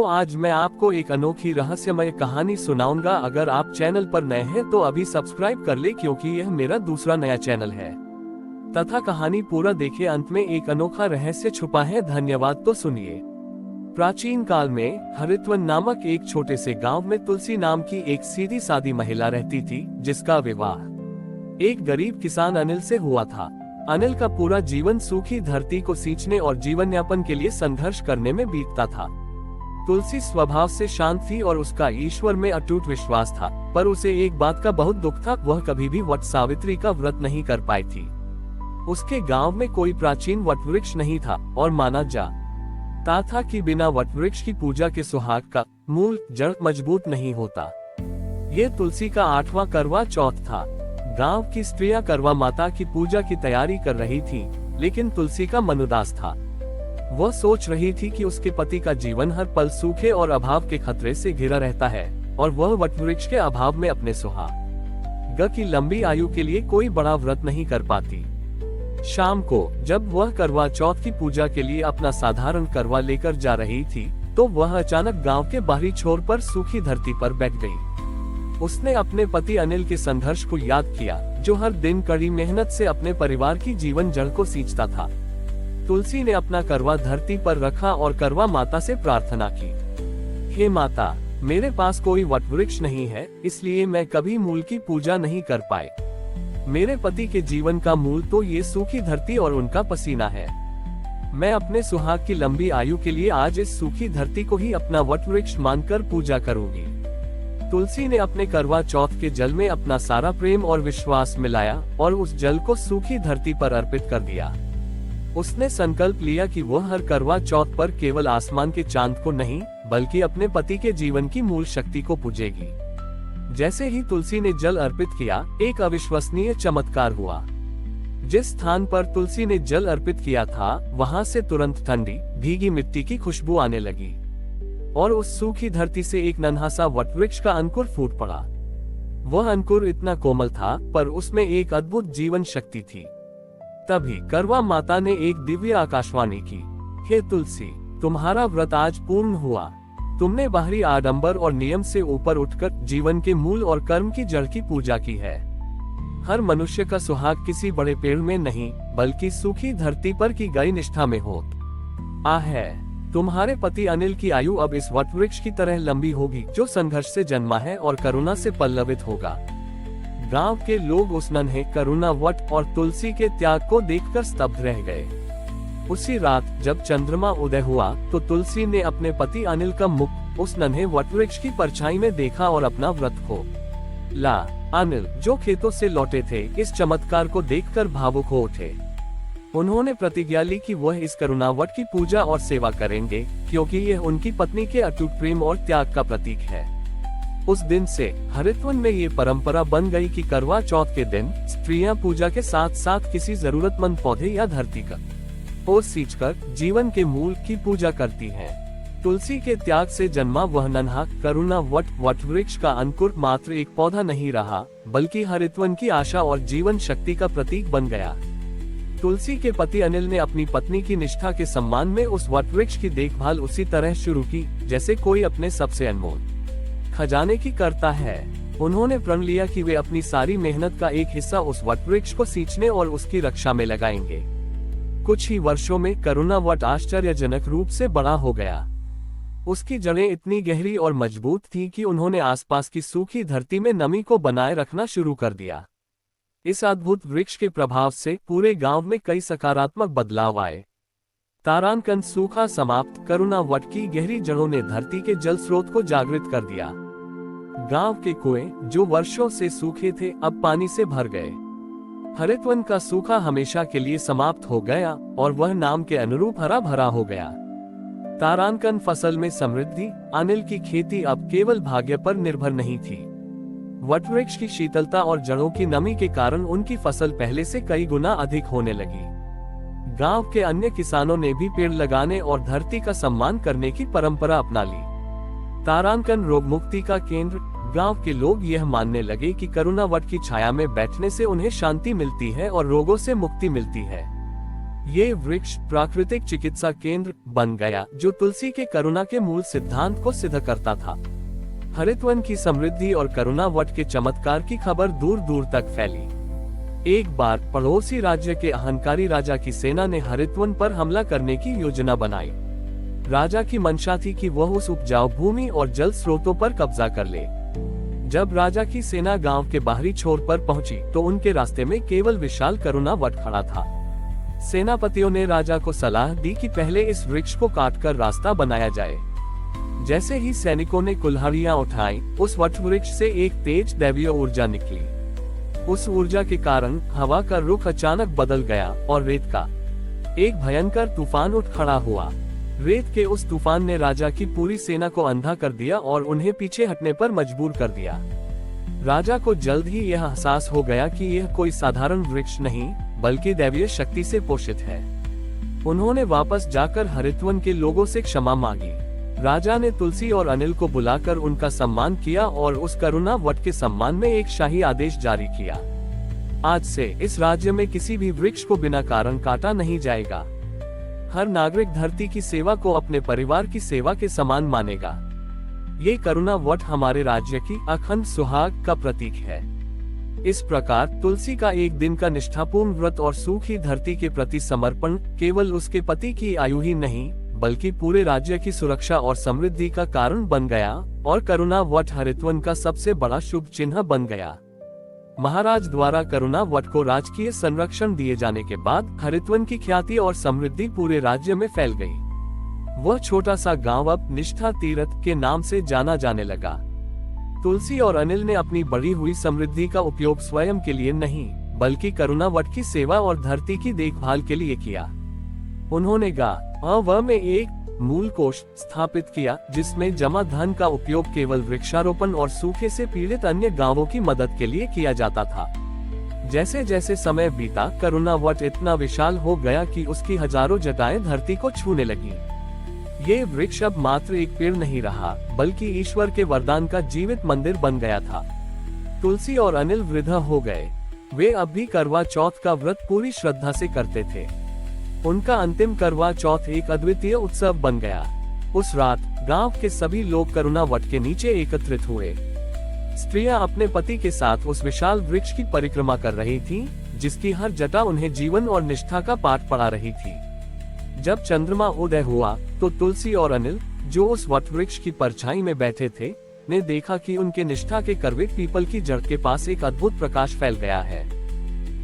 तो आज मैं आपको एक अनोखी रहस्यमय कहानी सुनाऊंगा। अगर आप चैनल पर नए हैं तो अभी सब्सक्राइब कर ले, क्योंकि यह मेरा दूसरा नया चैनल है। तथा कहानी पूरा देखे, अंत में एक अनोखा रहस्य छुपा है। धन्यवाद। तो सुनिए। प्राचीन काल में हरितवन नामक एक छोटे से गांव में तुलसी नाम की एक सीधी सादी महिला रहती थी, जिसका विवाह एक गरीब किसान अनिल से हुआ था। अनिल का पूरा जीवन सूखी धरती को सींचने और जीवन यापन के लिए संघर्ष करने में बीतता था। तुलसी स्वभाव से शांत थी और उसका ईश्वर में अटूट विश्वास था, पर उसे एक बात का बहुत दुख था। वह कभी भी वट सावित्री का व्रत नहीं कर पाई थी। उसके गांव में कोई प्राचीन वट वृक्ष नहीं था और माना जाता था कि बिना वट वृक्ष की पूजा के सुहाग का मूल जड़ मजबूत नहीं होता। ये तुलसी का 8वां करवा चौथ था। गांव की स्त्रियां करवा माता की पूजा की तैयारी कर रही थीं, लेकिन तुलसी का मन उदास था। वह सोच रही थी कि उसके पति का जीवन हर पल सूखे और अभाव के खतरे से घिरा रहता है, और वह वटवृक्ष के अभाव में अपने सुहाग की लंबी आयु के लिए कोई बड़ा व्रत नहीं कर पाती। शाम को जब वह करवा चौथ की पूजा के लिए अपना साधारण करवा लेकर जा रही थी, तो वह अचानक गांव के बाहरी छोर पर सूखी धरती पर बैठ गई। उसने अपने पति अनिल के संघर्ष को याद किया, जो हर दिन कड़ी मेहनत से अपने परिवार की जीवन जड़ को सींचता था। तुलसी ने अपना करवा धरती पर रखा और करवा माता से प्रार्थना की, हे माता, मेरे पास कोई वटवृक्ष नहीं है, इसलिए मैं कभी मूल की पूजा नहीं कर पाए। मेरे पति के जीवन का मूल तो ये सूखी धरती और उनका पसीना है। मैं अपने सुहाग की लंबी आयु के लिए आज इस सूखी धरती को ही अपना वटवृक्ष मानकर पूजा करूंगी। तुलसी ने अपने करवा चौथ के जल में अपना सारा प्रेम और विश्वास मिलाया और उस जल को सूखी धरती पर अर्पित कर दिया। उसने संकल्प लिया कि वह हर करवा चौथ पर केवल आसमान के चांद को नहीं, बल्कि अपने पति के जीवन की मूल शक्ति को पूजेगी। जैसे ही तुलसी ने जल अर्पित किया, एक अविश्वसनीय चमत्कार हुआ। जिस स्थान पर तुलसी ने जल अर्पित किया था, वहां से तुरंत ठंडी भीगी मिट्टी की खुशबू आने लगी, और उस सूखी धरती से एक नन्हा सा वटवृक्ष का अंकुर फूट पड़ा। वह अंकुर इतना कोमल था, पर उसमें एक अद्भुत जीवन शक्ति थी। तभी करवा माता ने एक दिव्य आकाशवाणी की, हे तुलसी, तुम्हारा व्रत आज पूर्ण हुआ। तुमने बाहरी आडंबर और नियम से ऊपर उठकर जीवन के मूल और कर्म की जड़ की पूजा की है। हर मनुष्य का सुहाग किसी बड़े पेड़ में नहीं, बल्कि सूखी धरती पर की गई निष्ठा में होता है। तुम्हारे पति अनिल की आयु अब इस वटवृक्ष की तरह लंबी होगी, जो संघर्ष से जन्मा है और करुणा से पल्लवित होगा। गांव के लोग उस नन्हे करुणा वट और तुलसी के त्याग को देखकर स्तब्ध रह गए। उसी रात जब चंद्रमा उदय हुआ, तो तुलसी ने अपने पति अनिल का मुख उस नन्हे वटवृक्ष की परछाई में देखा और अपना व्रत खोला। अनिल, जो खेतों से लौटे थे, इस चमत्कार को देखकर भावुक हो उठे। उन्होंने प्रतिज्ञा ली कि वह इस करुणावट की पूजा और सेवा करेंगे, क्योंकि यह उनकी पत्नी के अटूट प्रेम और त्याग का प्रतीक है। उस दिन से हरितवन में ये परंपरा बन गई कि करवा चौथ के दिन स्त्रियां पूजा के साथ साथ किसी जरूरतमंद पौधे या धरती का ओस सींचकर जीवन के मूल की पूजा करती हैं। तुलसी के त्याग से जन्मा वह नन्हा करुणा वटवृक्ष का अंकुर मात्र एक पौधा नहीं रहा, बल्कि हरितवन की आशा और जीवन शक्ति का प्रतीक बन गया। तुलसी के पति अनिल ने अपनी पत्नी की निष्ठा के सम्मान में उस वटवृक्ष की देखभाल उसी तरह शुरू की, जैसे कोई अपने सबसे अनमोल खजाने की करता है। उन्होंने प्रण लिया कि वे अपनी सारी मेहनत का एक हिस्सा उस वटवृक्ष को सींचने और उसकी रक्षा में लगाएंगे। कुछ ही वर्षों में करुणा वट आश्चर्यजनक रूप से बड़ा हो गया। उसकी जड़ें इतनी गहरी और मजबूत थीं कि उन्होंने आसपास की सूखी धरती में नमी को बनाए रखना शुरू कर दिया। इस अद्भुत वृक्ष के प्रभाव से पूरे गांव में कई सकारात्मक बदलाव आए। तारांकन सूखा समाप्त, करुणा वट की गहरी जड़ों ने धरती के जल स्रोत को जागृत कर दिया। गांव के कुएं, जो वर्षों से सूखे थे, अब पानी से भर गए। हरितवन का सूखा हमेशा के लिए समाप्त हो गया और वह नाम के अनुरूप हरा भरा हो गया। तारांकन फसल में समृद्धि, अनिल की खेती अब केवल भाग्य पर निर्भर नहीं थी। वटवृक्ष की शीतलता और जड़ों की नमी के कारण उनकी फसल पहले से कई गुना अधिक होने लगी। गांव के अन्य किसानों ने भी पेड़ लगाने और धरती का सम्मान करने की परंपरा अपना ली। तारांकन रोग मुक्ति का केंद्र, गांव के लोग यह मानने लगे कि करुणा वट की छाया में बैठने से उन्हें शांति मिलती है और रोगों से मुक्ति मिलती है। ये वृक्ष प्राकृतिक चिकित्सा केंद्र बन गया, जो तुलसी के करुणा के मूल सिद्धांत को सिद्ध करता था। हरितवन की समृद्धि और करुणा वट के चमत्कार की खबर दूर दूर तक फैली। एक बार पड़ोसी राज्य के अहंकारी राजा की सेना ने हरितवन पर हमला करने की योजना बनाई। राजा की मंशा थी कि वह उस उपजाऊ भूमि और जल स्रोतों पर कब्जा कर ले। जब राजा की सेना गांव के बाहरी छोर पर पहुंची तो उनके रास्ते में केवल विशाल करुणा वट खड़ा था। सेनापतियों ने राजा को सलाह दी कि पहले इस वृक्ष को काटकर रास्ता बनाया जाए। जैसे ही सैनिकों ने कुल्हाड़ियां उठाई, उस वट वृक्ष से एक तेज दैवीय ऊर्जा निकली। उस ऊर्जा के कारण हवा का रुख अचानक बदल गया और रेत का एक भयंकर तूफान उठ खड़ा हुआ। रेत के उस तूफान ने राजा की पूरी सेना को अंधा कर दिया और उन्हें पीछे हटने पर मजबूर कर दिया। राजा को जल्द ही यह एहसास हो गया कि यह कोई साधारण वृक्ष नहीं, बल्कि दैवीय शक्ति से पोषित है। उन्होंने वापस जाकर हरितवन के लोगों से क्षमा मांगी। राजा ने तुलसी और अनिल को बुलाकर उनका सम्मान किया और उस करुणा वट के सम्मान में एक शाही आदेश जारी किया। आज से इस राज्य में किसी भी वृक्ष को बिना कारण काटा नहीं जाएगा। हर नागरिक धरती की सेवा को अपने परिवार की सेवा के समान मानेगा। ये करुणा वट हमारे राज्य की अखंड सुहाग का प्रतीक है। इस प्रकार तुलसी का एक दिन का निष्ठापूर्ण व्रत और सूखी धरती के प्रति समर्पण केवल उसके पति की आयु ही नहीं, बल्कि पूरे राज्य की सुरक्षा और समृद्धि का कारण बन गया और करुणा वट हरितवन का सबसे बड़ा शुभ चिन्ह बन गया। महाराज द्वारा करुणा वट को राजकीय संरक्षण दिए जाने के बाद हरितवन की ख्याति और समृद्धि पूरे राज्य में फैल गई। वह छोटा सा गांव अब निष्ठा तीर्थ के नाम से जाना जाने लगा। तुलसी और अनिल ने अपनी बढ़ी हुई समृद्धि का उपयोग स्वयं के लिए नहीं, बल्कि करुणा वट की सेवा और धरती की देखभाल के लिए किया। उन्होंने गांव में एक मूल कोष स्थापित किया, जिसमें जमा धन का उपयोग केवल वृक्षारोपण और सूखे से पीड़ित अन्य गांवों की मदद के लिए किया जाता था। जैसे जैसे समय बीता, करुणा वट इतना विशाल हो गया कि उसकी हजारों जटाएं धरती को छूने लगी। ये वृक्ष अब मात्र एक पेड़ नहीं रहा, बल्कि ईश्वर के वरदान का जीवित मंदिर बन गया था। तुलसी और अनिल वृद्ध हो गए। वे अब भी करवा चौथ का व्रत पूरी श्रद्धा से करते थे। उनका अंतिम करवा चौथ एक अद्वितीय उत्सव बन गया। उस रात गांव के सभी लोग करुणा वट के नीचे एकत्रित हुए। स्त्रियां अपने पति के साथ उस विशाल वृक्ष की परिक्रमा कर रही थीं, जिसकी हर जटा उन्हें जीवन और निष्ठा का पाठ पढ़ा रही थी। जब चंद्रमा उदय हुआ तो तुलसी और अनिल, जो उस वट वृक्ष की परछाई में बैठे थे, ने देखा कि उनके निष्ठा के करवे पीपल की जड़ के पास एक अद्भुत प्रकाश फैल गया है।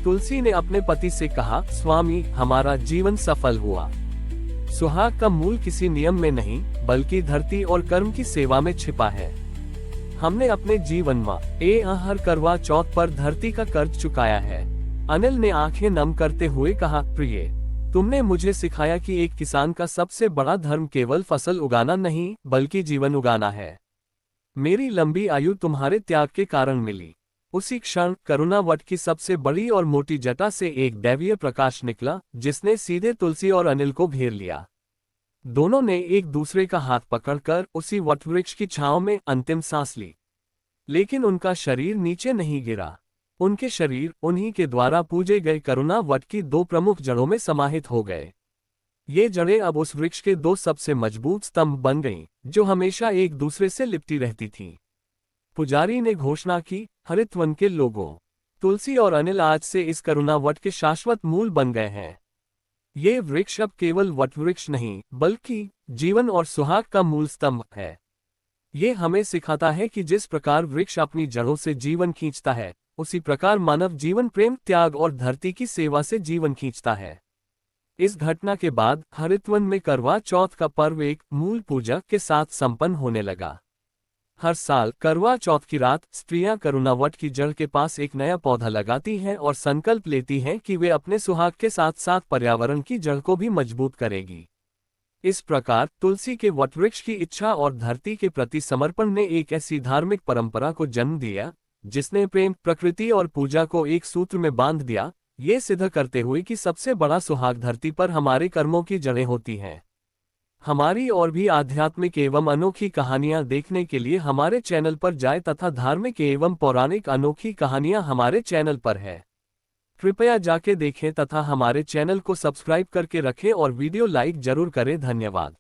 तुलसी ने अपने पति से कहा, स्वामी, हमारा जीवन सफल हुआ। सुहाग का मूल किसी नियम में नहीं, बल्कि धरती और कर्म की सेवा में छिपा है। हमने अपने जीवन में हर करवा चौथ पर धरती का कर्ज चुकाया है। अनिल ने आंखें नम करते हुए कहा, प्रिय, तुमने मुझे सिखाया कि एक किसान का सबसे बड़ा धर्म केवल फसल उगाना नहीं, बल्कि जीवन उगाना है। मेरी लंबी आयु तुम्हारे त्याग के कारण मिली। उसी क्षण करुणा वट की सबसे बड़ी और मोटी जटा से एक दैवीय प्रकाश निकला, जिसने सीधे तुलसी और अनिल को घेर लिया। दोनों ने एक दूसरे का हाथ पकड़कर उसी वट वृक्ष की छांव में अंतिम सांस ली। लेकिन उनका शरीर नीचे नहीं गिरा। उनके शरीर उन्हीं के द्वारा पूजे गए करुणा वट की दो प्रमुख जड़ों में समाहित हो गए। ये जड़ें अब उस वृक्ष के दो सबसे मजबूत स्तंभ बन गईं, जो हमेशा एक दूसरे से लिपटी रहती थीं। पुजारी ने घोषणा की, हरितवन के लोगों, तुलसी और अनिल आज से इस करुणा वट के शाश्वत मूल बन गए हैं। ये वृक्ष अब केवल वट वृक्ष नहीं, बल्कि जीवन और सुहाग का मूल स्तंभ है। ये हमें सिखाता है कि जिस प्रकार वृक्ष अपनी जड़ों से जीवन खींचता है, उसी प्रकार मानव जीवन प्रेम, त्याग और धरती की सेवा से जीवन खींचता है। इस घटना के बाद हरितवन में करवा चौथ का पर्व एक मूल पूजा के साथ संपन्न होने लगा। हर साल करवा चौथ की रात स्त्रियां करुणा वट की जड़ के पास एक नया पौधा लगाती हैं और संकल्प लेती हैं कि वे अपने सुहाग के साथ साथ पर्यावरण की जड़ को भी मजबूत करेगी। इस प्रकार तुलसी के वटवृक्ष की इच्छा और धरती के प्रति समर्पण ने एक ऐसी धार्मिक परंपरा को जन्म दिया, जिसने प्रेम, प्रकृति और पूजा को एक सूत्र में बांध दिया, ये सिद्ध करते हुए कि सबसे बड़ा सुहाग धरती पर हमारे कर्मों की जड़ें होती हैं। हमारी और भी आध्यात्मिक एवं अनोखी कहानियां देखने के लिए हमारे चैनल पर जाएं तथा धार्मिक एवं पौराणिक अनोखी कहानियां हमारे चैनल पर है। कृपया जाके देखें तथा हमारे चैनल को सब्सक्राइब करके रखें और वीडियो लाइक जरूर करें। धन्यवाद।